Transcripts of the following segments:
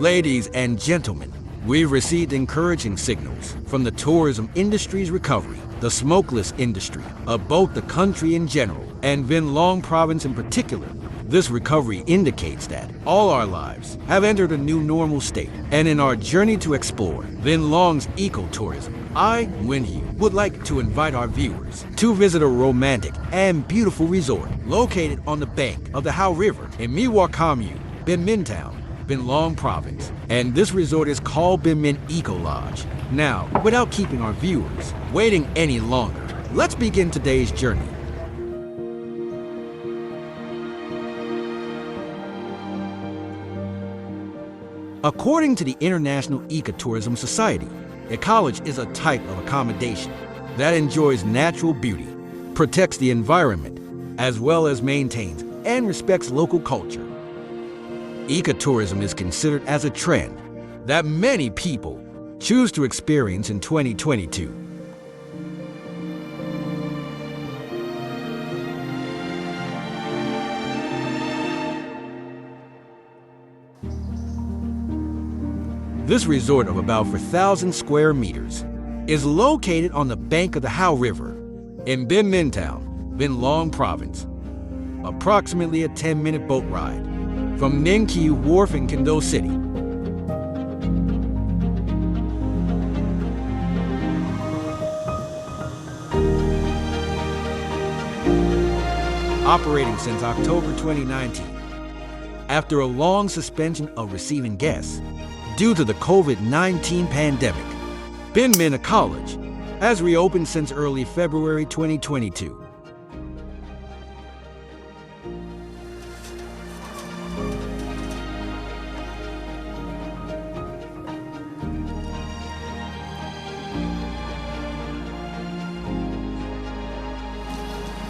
Ladies and gentlemen, we've received encouraging signals from the tourism industry's recovery, the smokeless industry of both the country in general and Vinhlong province in particular. This recovery indicates that all our lives have entered a new normal state, and in our journey to explore Vinhlong's ecotourism, I, Vinhlong, would like to invite our viewers to visit a romantic and beautiful resort located on the bank of the Hao River in Miwa Commune, Binh Minh Town, Vinhlong province, and this resort is called Binh Minh Ecolodge. Now, without keeping our viewers waiting any longer, let's begin today's journey. According to the International Ecotourism Society, Ecolodge is a type of accommodation that enjoys natural beauty, protects the environment, as well as maintains and respects local culture. Ecotourism is considered as a trend that many people choose to experience in 2022. This resort of about 4,000 square meters is located on the bank of the Hao River in Binh Minh Town, Vinhlong province, approximately a 10-minute boat ride from Ninh Kieu Wharf in Kendo City. Operating since October 2019, after a long suspension of receiving guests due to the COVID-19 pandemic, Binh Minh Ecolodge has reopened since early February 2022.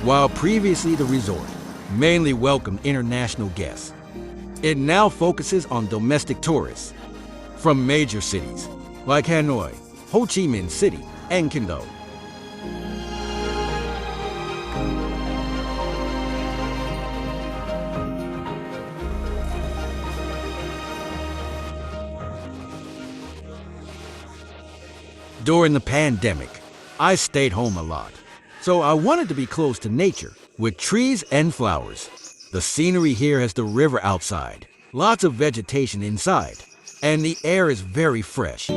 While previously the resort mainly welcomed international guests, it now focuses on domestic tourists from major cities like Hanoi, Ho Chi Minh City, and Kendo. During the pandemic, I stayed home a lot. So I wanted to be close to nature, with trees and flowers. The scenery here has the river outside, lots of vegetation inside, and the air is very fresh.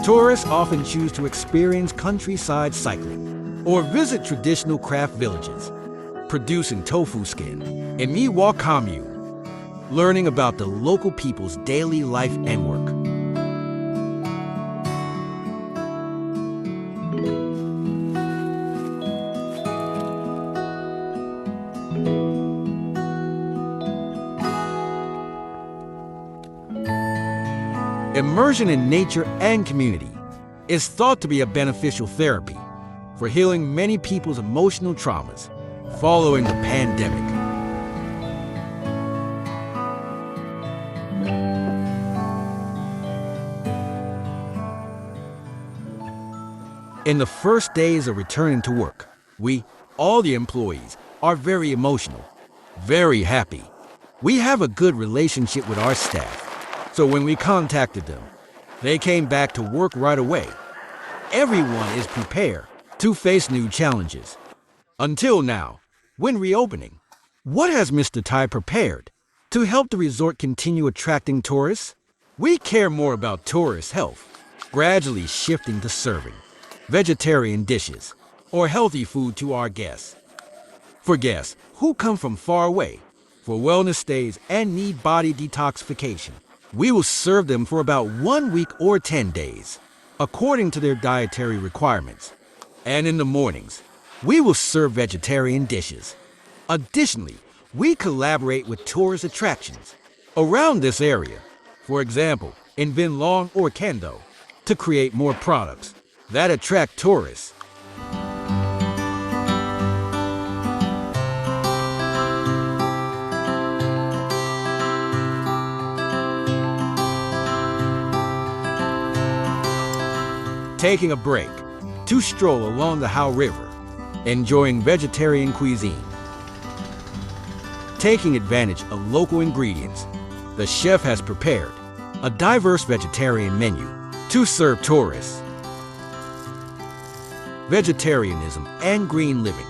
Tourists often choose to experience countryside cycling or visit traditional craft villages, producing tofu skin in Miwa Commune, learning about the local people's daily life and work. Immersion in nature and community is thought to be a beneficial therapy for healing many people's emotional traumas following the pandemic. In the first days of returning to work, all the employees, are very emotional, very happy. We have a good relationship with our staff. So when we contacted them, they came back to work right away. Everyone is prepared to face new challenges. Until now, when reopening, what has Mr. Tai prepared to help the resort continue attracting tourists? We care more about tourist health, gradually shifting to serving vegetarian dishes or healthy food to our guests. For guests who come from far away for wellness stays and need body detoxification, we will serve them for about 1 week or 10 days, according to their dietary requirements. And in the mornings, we will serve vegetarian dishes. Additionally, we collaborate with tourist attractions around this area, for example, in Vinhlong or Kendo, to create more products that attract tourists. taking a break to stroll along the Hao River, enjoying vegetarian cuisine. Taking advantage of local ingredients, the chef has prepared a diverse vegetarian menu to serve tourists. Vegetarianism and green living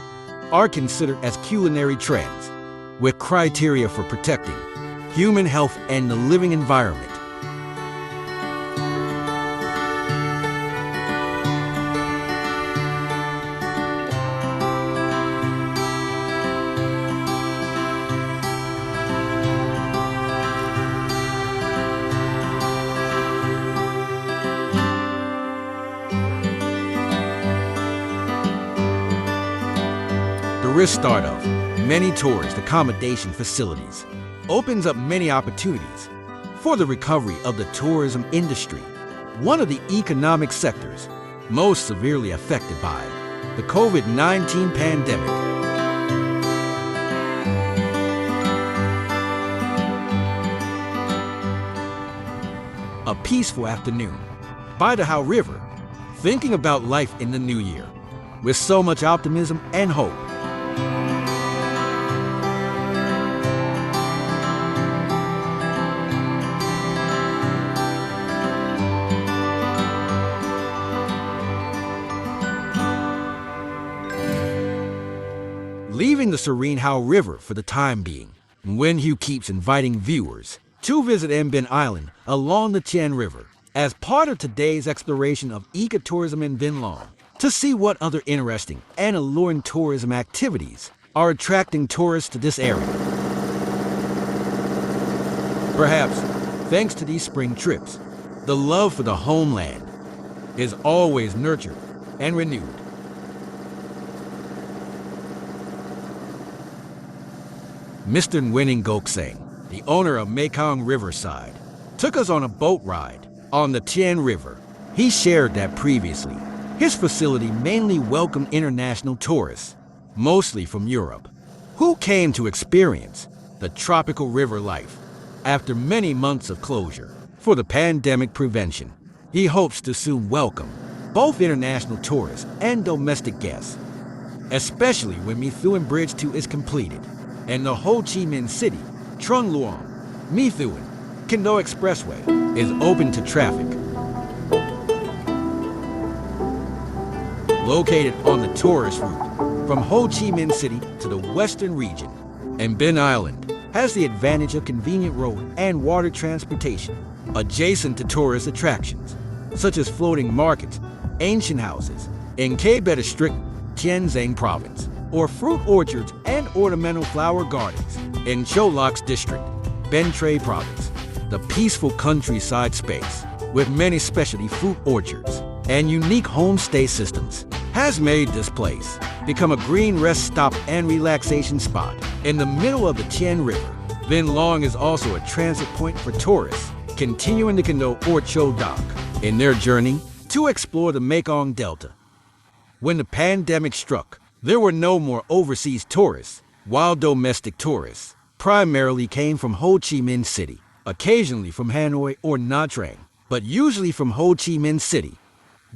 are considered as culinary trends, with criteria for protecting human health and the living environment. The restart of many tourist accommodation facilities opens up many opportunities for the recovery of the tourism industry, one of the economic sectors most severely affected by the COVID-19 pandemic. A peaceful afternoon by the Hao River, thinking about life in the new year with so much optimism and hope. Leaving the serene Hao River for the time being, Wenhu keeps inviting viewers to visit Binh Island along the Tien River as part of today's exploration of ecotourism in Vinhlong to see what other interesting and alluring tourism activities are attracting tourists to this area. Perhaps, thanks to these spring trips, the love for the homeland is always nurtured and renewed. Mr. Nguyen Ngoc-Sang, the owner of Mekong Riverside, took us on a boat ride on the Tien River. He shared that previously, his facility mainly welcomed international tourists, mostly from Europe, who came to experience the tropical river life. After many months of closure for the pandemic prevention, he hopes to soon welcome both international tourists and domestic guests, especially when My Thuan Bridge 2 is completed and the Ho Chi Minh City, Trung Luong, My Thuan, Kendo Expressway is open to traffic. Located on the tourist route from Ho Chi Minh City to the western region, and Binh Island has the advantage of convenient road and water transportation adjacent to tourist attractions, such as floating markets, ancient houses in Kbet District, Tien Giang Province, or fruit orchards and ornamental flower gardens in Cho Lox District, Ben Tre Province. The peaceful countryside space with many specialty fruit orchards and unique homestay systems has made this place become a green rest stop and relaxation spot in the middle of the Tien River. Vinhlong is also a transit point for tourists continuing to Kendo or Cho Dock in their journey to explore the Mekong Delta. When the pandemic struck, there were no more overseas tourists, while domestic tourists primarily came from Ho Chi Minh City, occasionally from Hanoi or Nha Trang, but usually from Ho Chi Minh City.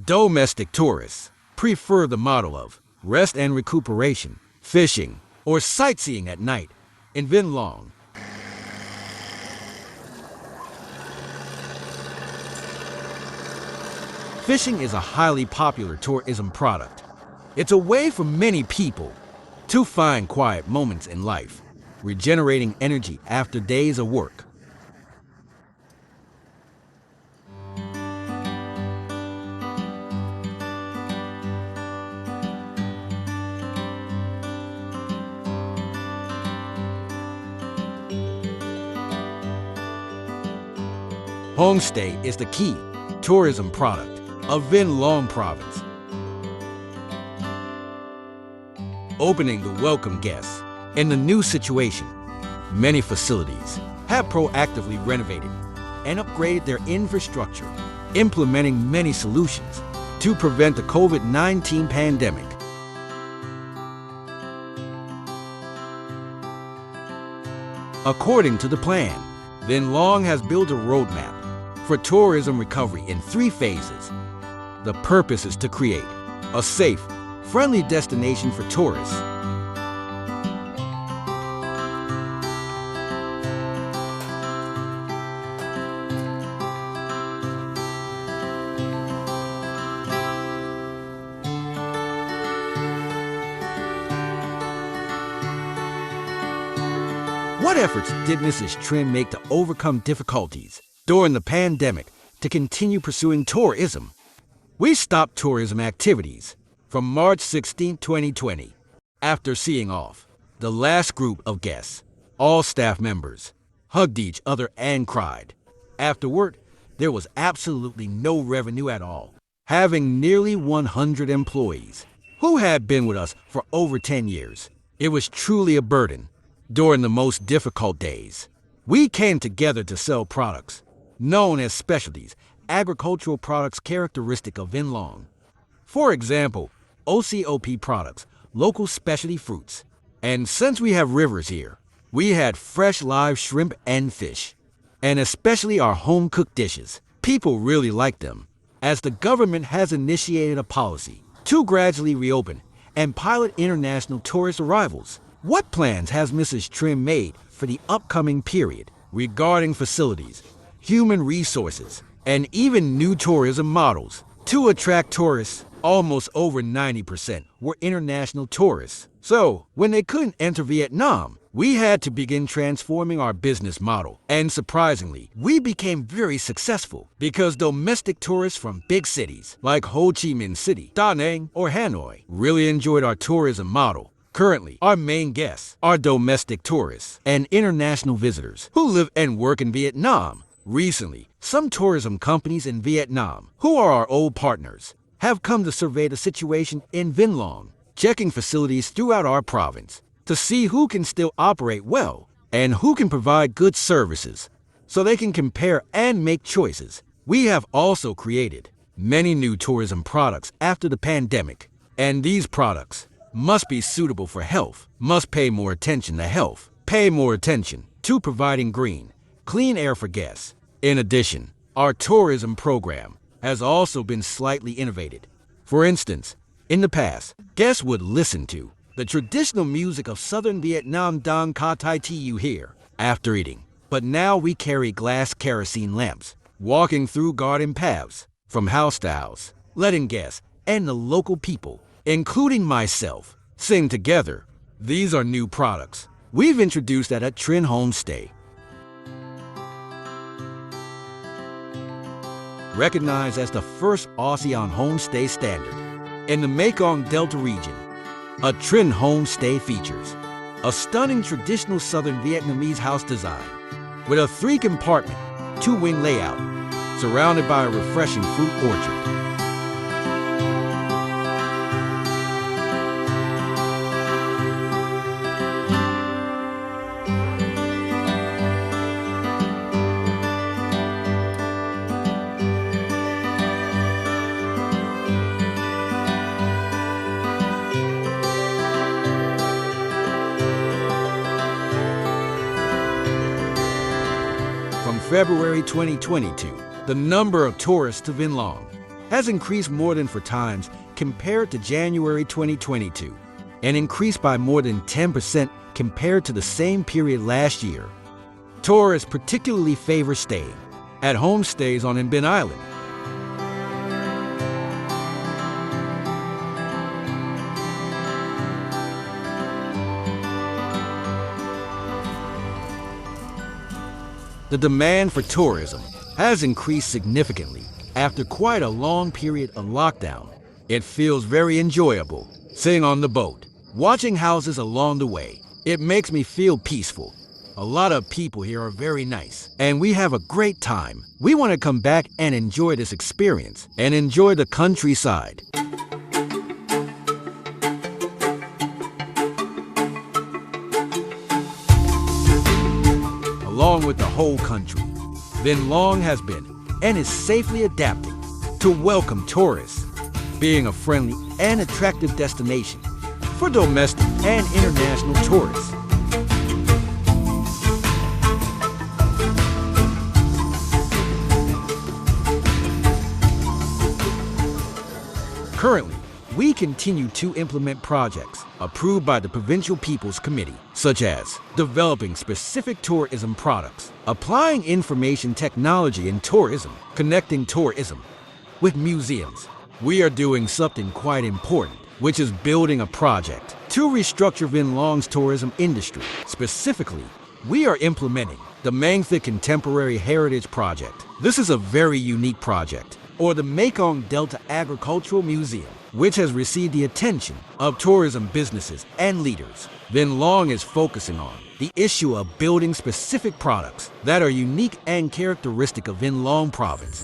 Domestic tourists prefer the model of rest and recuperation, fishing, or sightseeing at night in Vinhlong. Fishing is a highly popular tourism product. It's a way for many people to find quiet moments in life, regenerating energy after days of work. Homestay is the key tourism product of Vinhlong Province, opening to welcome guests. In the new situation, many facilities have proactively renovated and upgraded their infrastructure, implementing many solutions to prevent the COVID-19 pandemic. According to the plan, Vinhlong has built a roadmap for tourism recovery in 3 phases. The purpose is to create a safe, friendly destination for tourists. What efforts did Mrs. Tien make to overcome difficulties during the pandemic to continue pursuing tourism? We stopped tourism activities from March 16, 2020, after seeing off the last group of guests. All staff members hugged each other and cried. Afterward, there was absolutely no revenue at all. Having nearly 100 employees who had been with us for over 10 years, it was truly a burden. During the most difficult days, we came together to sell products known as specialties, agricultural products characteristic of Vinhlong. For example, OCOP products, local specialty fruits. And since we have rivers here, we had fresh live shrimp and fish. And especially our home-cooked dishes. People really like them, as the government has initiated a policy to gradually reopen and pilot international tourist arrivals. What plans has Mrs. Tien made for the upcoming period regarding facilities, human resources, and even new tourism models to attract tourists? Almost over 90% were international tourists. So, when they couldn't enter Vietnam, we had to begin transforming our business model. And surprisingly, we became very successful because domestic tourists from big cities like Ho Chi Minh City, Da Nang, or Hanoi really enjoyed our tourism model. Currently, our main guests are domestic tourists and international visitors who live and work in Vietnam. Recently, some tourism companies in Vietnam, who are our old partners, have come to survey the situation in Vinhlong, checking facilities throughout our province to see who can still operate well and who can provide good services so they can compare and make choices. We have also created many new tourism products after the pandemic, and these products must be suitable for health, must pay more attention to health, pay more attention to providing green, clean air for guests. In addition, our tourism program has also been slightly innovated. For instance, in the past, guests would listen to the traditional music of southern Vietnam Dong Ka Tai Tu here after eating. But now we carry glass kerosene lamps, walking through garden paths from house to house, letting guests and the local people, including myself, sing together. These are new products we've introduced at a Tien homestay. Recognized as the first ASEAN homestay standard in the Mekong Delta region, a Tien homestay features a stunning traditional southern Vietnamese house design with a 3-compartment, 2-wing layout surrounded by a refreshing fruit orchard. From February 2022, the number of tourists to Vinhlong has increased more than 4 times compared to January 2022 and increased by more than 10% compared to the same period last year. Tourists particularly favor staying at homestays on Binh Island. The demand for tourism has increased significantly after quite a long period of lockdown. It feels very enjoyable sitting on the boat, watching houses along the way. It makes me feel peaceful. A lot of people here are very nice, and we have a great time. We want to come back and enjoy this experience and enjoy the countryside. Along with the whole country, Vinhlong has been and is safely adapting to welcome tourists, being a friendly and attractive destination for domestic and international tourists. Currently, we continue to implement projects approved by the Provincial People's Committee, such as developing specific tourism products, applying information technology in tourism, connecting tourism with museums. We are doing something quite important, which is building a project to restructure Vinhlong's tourism industry. Specifically, we are implementing the Mangtha Contemporary Heritage Project. This is a very unique project, or the Mekong Delta Agricultural Museum, which has received the attention of tourism businesses and leaders. Vinhlong is focusing on the issue of building specific products that are unique and characteristic of Vinhlong province.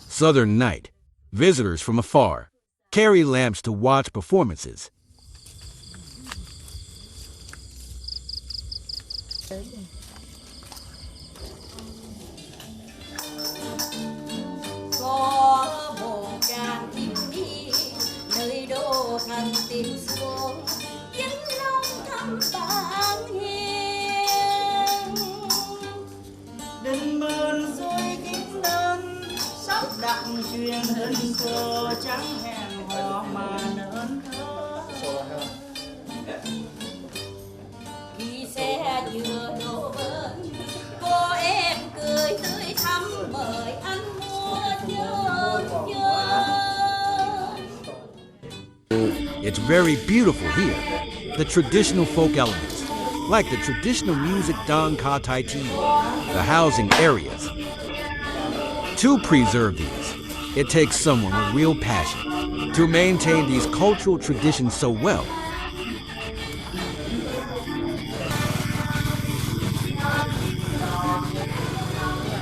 Southern Night. Visitors from afar carry lamps to watch performances. Có một tràng kim đi nơi đô thành tìm xuống Vinh Long thăm bạn hiền đình mơn rồi kính đơn sắp đặt truyền hình cờ trắng hẹn hò mà nơn thơ khi xe vừa đổ bên cô em cười tươi thắm mời anh It's very beautiful here. The traditional folk elements, like the traditional music Dong Ka Tai Ti, the housing areas. To preserve these, it takes someone with real passion to maintain these cultural traditions so well.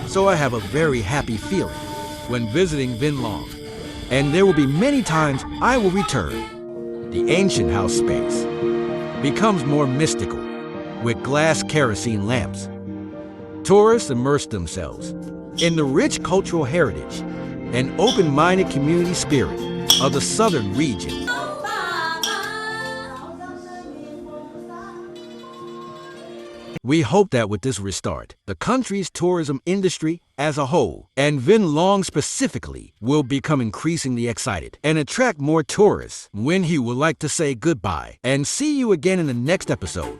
So I have a very happy feeling when visiting Vinhlong, and there will be many times I will return. The ancient house space becomes more mystical with glass kerosene lamps. Tourists immerse themselves in the rich cultural heritage and open-minded community spirit of the southern region. We hope that with this restart, the country's tourism industry as a whole, and Vinhlong specifically, will become increasingly excited and attract more tourists when he would like to say goodbye and see you again in the next episode.